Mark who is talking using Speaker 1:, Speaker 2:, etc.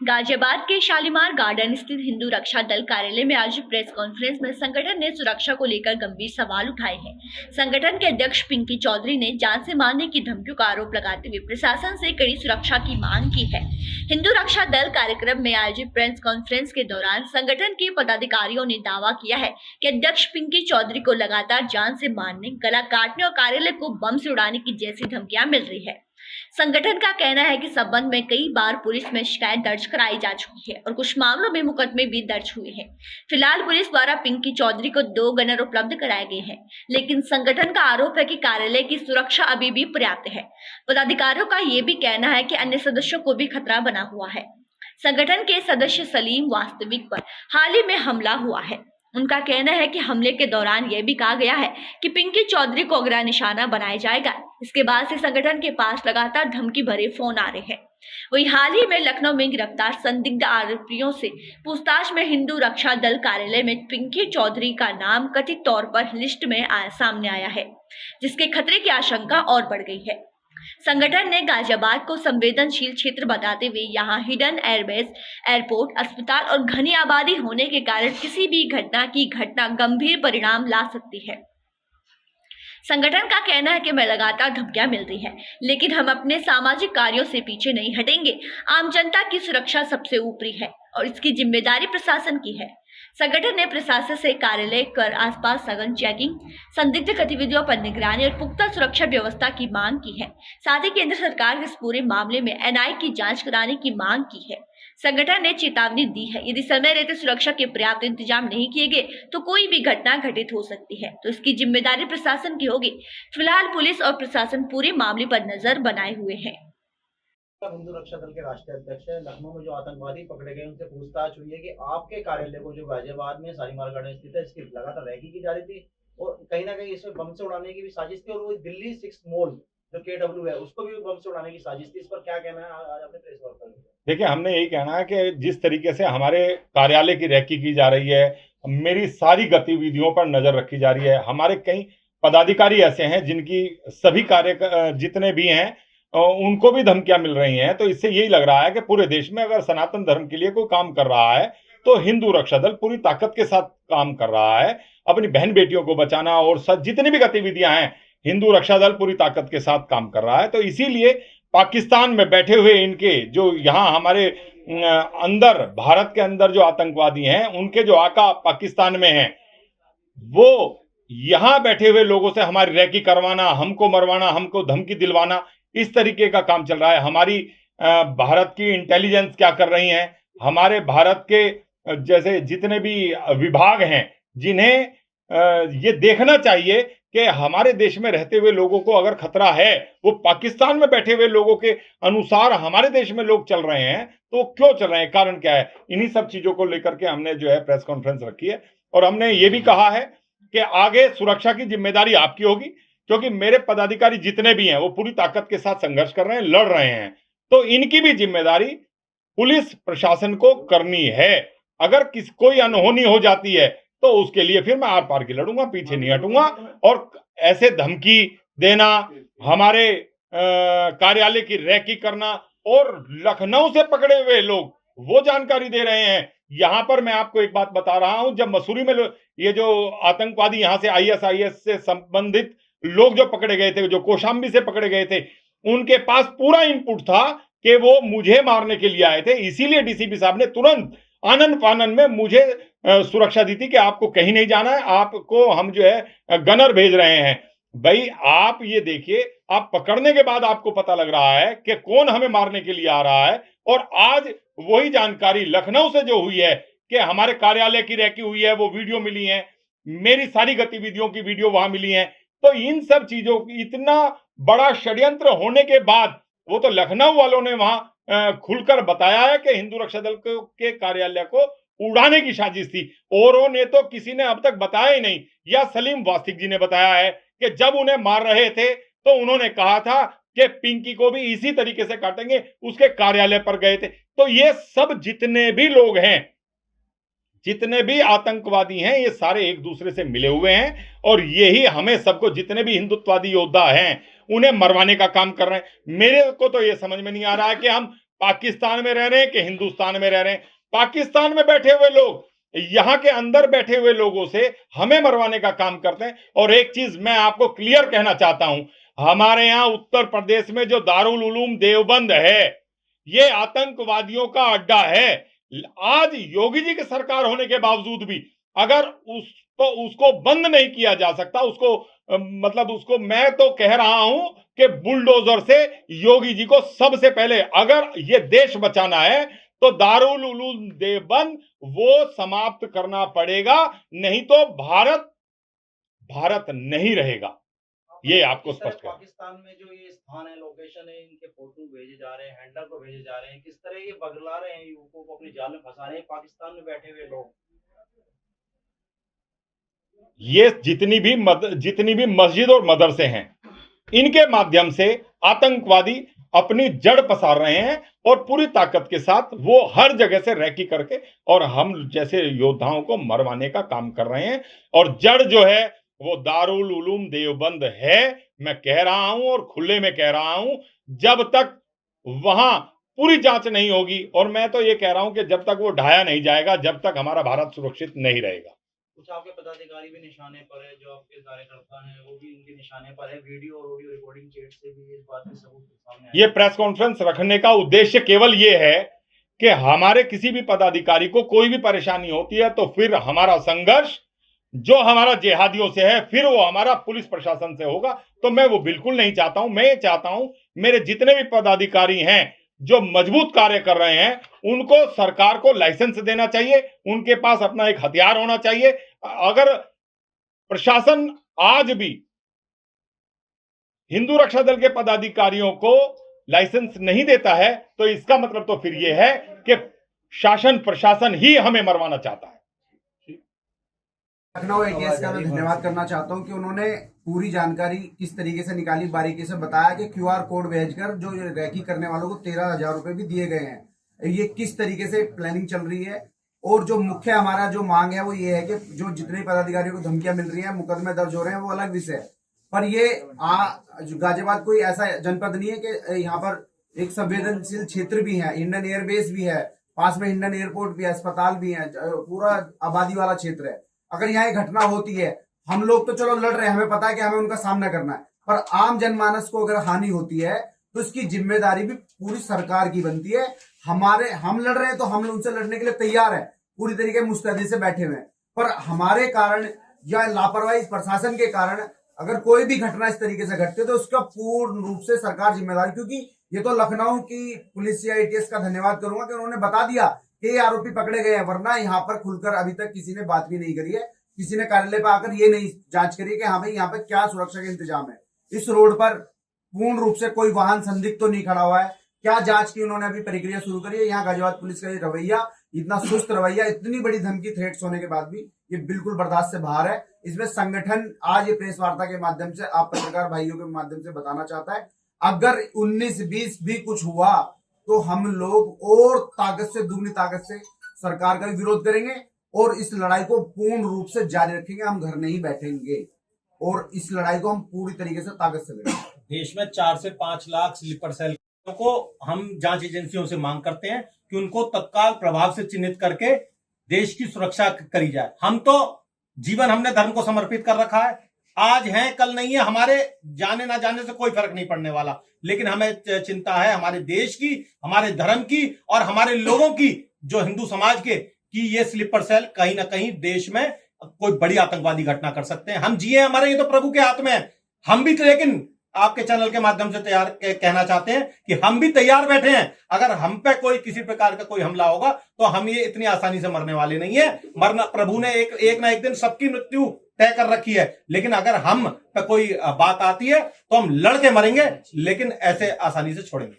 Speaker 1: गाजियाबाद के शालीमार गार्डन स्थित हिंदू रक्षा दल कार्यालय में आज प्रेस कॉन्फ्रेंस में संगठन ने सुरक्षा को लेकर गंभीर सवाल उठाए हैं। संगठन के अध्यक्ष पिंकी चौधरी ने जान से मारने की धमकियों का आरोप लगाते हुए प्रशासन से कड़ी सुरक्षा की मांग की है। हिंदू रक्षा दल कार्यक्रम में आयोजित प्रेस कॉन्फ्रेंस के दौरान संगठन के पदाधिकारियों ने दावा किया है कि अध्यक्ष पिंकी चौधरी को लगातार जान से मारने, गला काटने और कार्यालय को बम से उड़ाने की जैसी धमकियां मिल रही है। संगठन का कहना है कि संबंध में कई बार पुलिस में शिकायत दर्ज कराई जा चुकी है और कुछ मामलों में मुकदमे भी दर्ज हुए हैं। फिलहाल पुलिस द्वारा पिंकी चौधरी को 2 गनर उपलब्ध कराए गए हैं, लेकिन संगठन का आरोप है कि कार्यालय की सुरक्षा अभी भी पर्याप्त है। पदाधिकारियों का ये भी कहना है कि अन्य सदस्यों को भी खतरा बना हुआ है। संगठन के सदस्य सलीम वास्तविक पर हाल ही में हमला हुआ है। उनका कहना है कि हमले के दौरान यह भी कहा गया है कि पिंकी चौधरी को अगला निशाना बनाया जाएगा। इसके बाद से संगठन के पास लगातार धमकी भरे फोन आ रहे हैं। वहीं हाल ही में लखनऊ में गिरफ्तार संदिग्ध आरोपियों से पूछताछ में हिंदू रक्षा दल कार्यालय में पिंकी चौधरी का नाम कथित तौर पर लिस्ट में सामने आया है, जिसके खतरे की आशंका और बढ़ गई है। संगठन ने गाजियाबाद को संवेदनशील क्षेत्र बताते हुए यहां हिडन एयरबेस, एयरपोर्ट, अस्पताल और घनी आबादी होने के कारण किसी भी घटना गंभीर परिणाम ला सकती है। संगठन का कहना है कि मैं लगातार धमकियां मिल रही है, लेकिन हम अपने सामाजिक कार्यों से पीछे नहीं हटेंगे। आम जनता की सुरक्षा सबसे ऊपरी है और इसकी जिम्मेदारी प्रशासन की है। संगठन ने प्रशासन से कार्यालय कर आसपास सघन चेकिंग, संदिग्ध गतिविधियों पर निगरानी और पुख्ता सुरक्षा व्यवस्था की मांग की है। साथ ही केंद्र सरकार के इस पूरे मामले में एनआईए की जांच कराने की मांग की है। संगठन ने चेतावनी दी है, यदि समय रहते सुरक्षा के पर्याप्त इंतजाम नहीं किए गए तो कोई भी घटना घटित हो सकती है, तो इसकी जिम्मेदारी प्रशासन की होगी। फिलहाल पुलिस और प्रशासन पूरे मामले पर नजर बनाए हुए हैं।
Speaker 2: हिंदू रक्षा दल के राष्ट्रीय अध्यक्ष है, लखनऊ में जो आतंकवादी पकड़े गए उनसे पूछताछ हुई है कि आपके कार्यालय को जो गाजियाबाद में शालीमार गार्डन स्थित है, इसकी लगातार रैकी की जा रही थी और कहीं ना कहीं इसमें बम से उड़ाने की भी साजिश थी और वो दिल्ली 6 मॉल जो KW है उसको भी बम से उड़ाने की साजिश थी। इस पर क्या कहना है आज आपने प्रेस वार्ता में?
Speaker 3: देखिए, हमने यही कहना है कि जिस तरीके से हमारे कार्यालय की रैकी की जा रही है, मेरी सारी गतिविधियों पर नजर रखी जा रही है। हमारे कई पदाधिकारी ऐसे हैं जिनकी सभी कार्य जितने भी हैं उनको भी धमकियां मिल रही हैं। तो इससे यही लग रहा है कि पूरे देश में अगर सनातन धर्म के लिए कोई काम कर रहा है तो हिंदू रक्षा दल पूरी ताकत के साथ काम कर रहा है। अपनी बहन बेटियों को बचाना और जितनी भी गतिविधियां हैं, हिंदू रक्षा दल पूरी ताकत के साथ काम कर रहा है। तो इसीलिए पाकिस्तान में बैठे हुए इनके जो यहाँ हमारे अंदर, भारत के अंदर जो आतंकवादी हैं, उनके जो आका पाकिस्तान में हैं, वो यहाँ बैठे हुए लोगों से हमारी रैकी करवाना, हमको मरवाना, हमको धमकी दिलवाना, इस तरीके का काम चल रहा है। हमारी भारत की इंटेलिजेंस क्या कर रही है, हमारे भारत के जैसे जितने भी विभाग हैं, जिन्हें ये देखना चाहिए कि हमारे देश में रहते हुए लोगों को अगर खतरा है, वो पाकिस्तान में बैठे हुए लोगों के अनुसार हमारे देश में लोग चल रहे हैं, तो क्यों चल रहे हैं, कारण क्या है। इन्हीं सब चीजों को लेकर के हमने जो है प्रेस कॉन्फ्रेंस रखी है और हमने ये भी कहा है कि आगे सुरक्षा की जिम्मेदारी आपकी होगी, क्योंकि मेरे पदाधिकारी जितने भी हैं वो पूरी ताकत के साथ संघर्ष कर रहे हैं, लड़ रहे हैं। तो इनकी भी जिम्मेदारी पुलिस प्रशासन को करनी है। अगर कोई अनहोनी हो जाती है तो उसके लिए फिर मैं आर पार की लड़ूंगा, पीछे नहीं हटूंगा। और ऐसे धमकी देना, हमारे कार्यालय की रैकी करना और लखनऊ से पकड़े हुए लोग वो जानकारी दे रहे हैं। यहां पर मैं आपको एक बात बता रहा हूं, जब मसूरी में ये जो आतंकवादी यहां से ISIS से संबंधित लोग जो पकड़े गए थे, जो कौशाम्बी से पकड़े गए थे, उनके पास पूरा इनपुट था कि वो मुझे मारने के लिए आए थे। इसीलिए DCP साहब ने तुरंत आनन फानन में मुझे सुरक्षा दी थी कि आपको कहीं नहीं जाना है, आपको हम जो है गनर भेज रहे हैं। भाई आप ये देखिए, आप पकड़ने के बाद आपको पता लग रहा है कि कौन हमें मारने के लिए आ रहा है। और आज वही जानकारी लखनऊ से जो हुई है कि हमारे कार्यालय की रैकी हुई है, वो वीडियो मिली है, मेरी सारी गतिविधियों की वीडियो वहां मिली है। तो इन सब चीजों की इतना बड़ा षड्यंत्र होने के बाद वो तो लखनऊ वालों ने वहां खुलकर बताया है कि हिंदू रक्षा दल के कार्यालय को उड़ाने की साजिश थी। औरों ने तो किसी ने अब तक बताया ही नहीं। या सलीम वास्तिक जी ने बताया है कि जब उन्हें मार रहे थे तो उन्होंने कहा था कि पिंकी को भी इसी तरीके से काटेंगे, उसके कार्यालय पर गए थे। तो ये सब जितने भी लोग हैं, जितने भी आतंकवादी हैं, ये सारे एक दूसरे से मिले हुए हैं और यही हमें सबको, जितने भी हिंदुत्ववादी योद्धा हैं, उन्हें मरवाने का काम कर रहे हैं। मेरे को तो ये समझ में नहीं आ रहा है कि हम पाकिस्तान में रह रहे हैं कि हिंदुस्तान में रह रहे हैं, पाकिस्तान में बैठे हुए लोग यहां के अंदर बैठे हुए लोगों से हमें मरवाने का काम करते हैं। और एक चीज मैं आपको क्लियर कहना चाहता हूं, हमारे यहां उत्तर प्रदेश में जो दारुल उलूम देवबंद है, ये आतंकवादियों का अड्डा है। आज योगी जी की सरकार होने के बावजूद भी अगर उसको बंद नहीं किया जा सकता, उसको मैं तो कह रहा हूं कि बुलडोजर से योगी जी को सबसे पहले अगर ये देश बचाना है तो दारुल उलूम देवबंद वो समाप्त करना पड़ेगा, नहीं तो भारत नहीं रहेगा। ये आपको स्पष्ट है।
Speaker 2: पाकिस्तान में जो ये स्थान है, लोकेशन है, इनके फोटो भेजे जा रहे हैं, हैंडल को भेजे जा रहे हैं, किस तरह ये बगला रहे हैं, युवकों को अपनी जाल में फंसा रहे हैं पाकिस्तान में बैठे हुए लोग।
Speaker 3: ये जितनी भी मस्जिद और मदरसे हैं, इनके माध्यम से आतंकवादी अपनी जड़ पसार रहे हैं और पूरी ताकत के साथ वो हर जगह से रैकी करके और हम जैसे योद्धाओं को मरवाने का काम कर रहे हैं। और जड़ जो है वो दारुल उलूम देवबंद है। मैं कह रहा हूं और खुले में कह रहा हूं, जब तक वहां पूरी जांच नहीं होगी, और मैं तो ये कह रहा हूं कि जब तक वो ढाया नहीं जाएगा, जब तक हमारा भारत सुरक्षित नहीं रहेगा।
Speaker 2: कुछ आपके पदाधिकारी भी निशाने पर है, जो आपके कार्यकर्ता हैं वो भी इनके निशाने पर है। वीडियो और ऑडियो रिकॉर्डिंग चैट से भी इस बात के सबूत सामने आए।
Speaker 3: ये प्रेस कॉन्फ्रेंस रखने का उद्देश्य केवल ये है कि हमारे किसी भी पदाधिकारी को कोई भी परेशानी होती है तो फिर हमारा संघर्ष जो हमारा जिहादियों से है, फिर वो हमारा पुलिस प्रशासन से होगा। तो मैं वो बिल्कुल नहीं चाहता हूं। मैं चाहता हूं मेरे जितने भी पदाधिकारी हैं जो मजबूत कार्य कर रहे हैं, उनको सरकार को लाइसेंस देना चाहिए, उनके पास अपना एक हथियार होना चाहिए। अगर प्रशासन आज भी हिंदू रक्षा दल के पदाधिकारियों को लाइसेंस नहीं देता है तो इसका मतलब तो फिर यह है कि शासन प्रशासन ही हमें मरवाना चाहता है।
Speaker 4: लखनऊ एटीएस का मैं धन्यवाद करना चाहता हूं कि उन्होंने पूरी जानकारी किस तरीके से निकाली, बारीकी से बताया कि क्यूआर कोड भेजकर जो रैकी करने वालों को 13,000 रुपए भी दिए गए हैं। ये किस तरीके से प्लानिंग चल रही है। और जो मुख्य हमारा जो मांग है वो ये है कि जो जितने पदाधिकारियों को धमकियां मिल रही है, मुकदमे दर्ज हो रहे हैं, वो अलग विषय है, पर ये गाजियाबाद कोई ऐसा जनपद नहीं है कि यहाँ पर एक संवेदनशील क्षेत्र भी है, इंडियन एयरबेस भी है, पास में इंडियन एयरपोर्ट भी है, अस्पताल भी है, पूरा आबादी वाला क्षेत्र है। अगर यहाँ एक घटना होती है, हम लोग तो चलो लड़ रहे हैं, हमें पता है कि हमें उनका सामना करना है, पर आम जनमानस को अगर हानि होती है तो इसकी जिम्मेदारी भी पूरी सरकार की बनती है। हम लड़ रहे हैं तो हम उनसे लड़ने के लिए तैयार है, पूरी तरीके मुस्तैदी से बैठे हुए हैं, पर हमारे कारण या लापरवाही प्रशासन के कारण अगर कोई भी घटना इस तरीके से घटती है तो उसका पूर्ण रूप से सरकार जिम्मेदार। क्योंकि ये तो लखनऊ की पुलिस या एटीएस का धन्यवाद करूंगा कि उन्होंने बता दिया कि आरोपी पकड़े गए हैं, वरना यहाँ पर खुलकर अभी तक किसी ने बात भी नहीं करी है, किसी ने कार्यालय पर आकर ये नहीं जांच करी कि हाँ भाई यहाँ पर क्या सुरक्षा के इंतजाम है, इस रोड पर पूर्ण रूप से कोई वाहन संदिग्ध तो नहीं खड़ा हुआ है, क्या जांच की उन्होंने अभी प्रक्रिया शुरू करी है। यहाँ गाजियाबाद पुलिस का ये रवैया, इतना सुस्त रवैया, इतनी बड़ी धमकी थ्रेट्स होने के बाद भी ये बिल्कुल बर्दाश्त से बाहर है। इसमें संगठन आज ये प्रेस वार्ता के माध्यम से आप पत्रकार भाइयों के माध्यम से बताना चाहता है, अगर 19-20 भी कुछ हुआ तो हम लोग और ताकत से, दुगनी ताकत से सरकार का भी विरोध करेंगे और इस लड़ाई को पूर्ण रूप से जारी रखेंगे। हम घर नहीं बैठेंगे और इस लड़ाई को हम पूरी तरीके से ताकत से लड़ेंगे।
Speaker 5: देश में 4 से 5 लाख स्लीपर सेल को हम जांच एजेंसियों से मांग करते हैं कि उनको तत्काल प्रभाव से चिन्हित करके देश की सुरक्षा करी जाए। हम तो जीवन हमने धर्म को समर्पित कर रखा है, आज है कल नहीं है, हमारे जाने ना जाने से कोई फर्क नहीं पड़ने वाला, लेकिन हमें चिंता है हमारे देश की, हमारे धर्म की और हमारे लोगों की, जो हिंदू समाज के, कि ये स्लीपर सेल कहीं ना कहीं देश में कोई बड़ी आतंकवादी घटना कर सकते हैं। हम जिए हमारे, ये तो प्रभु के हाथ में है। हम भी, लेकिन आपके चैनल के माध्यम से कहना चाहते हैं कि हम भी तैयार बैठे हैं। अगर हम पे कोई किसी प्रकार का कोई हमला होगा तो हम ये इतनी आसानी से मरने वाले नहीं है। मरना, प्रभु ने एक ना एक दिन सबकी मृत्यु तय कर रखी है, लेकिन अगर हम पे कोई बात आती है तो हम लड़ के मरेंगे, लेकिन ऐसे आसानी से छोड़ेंगे।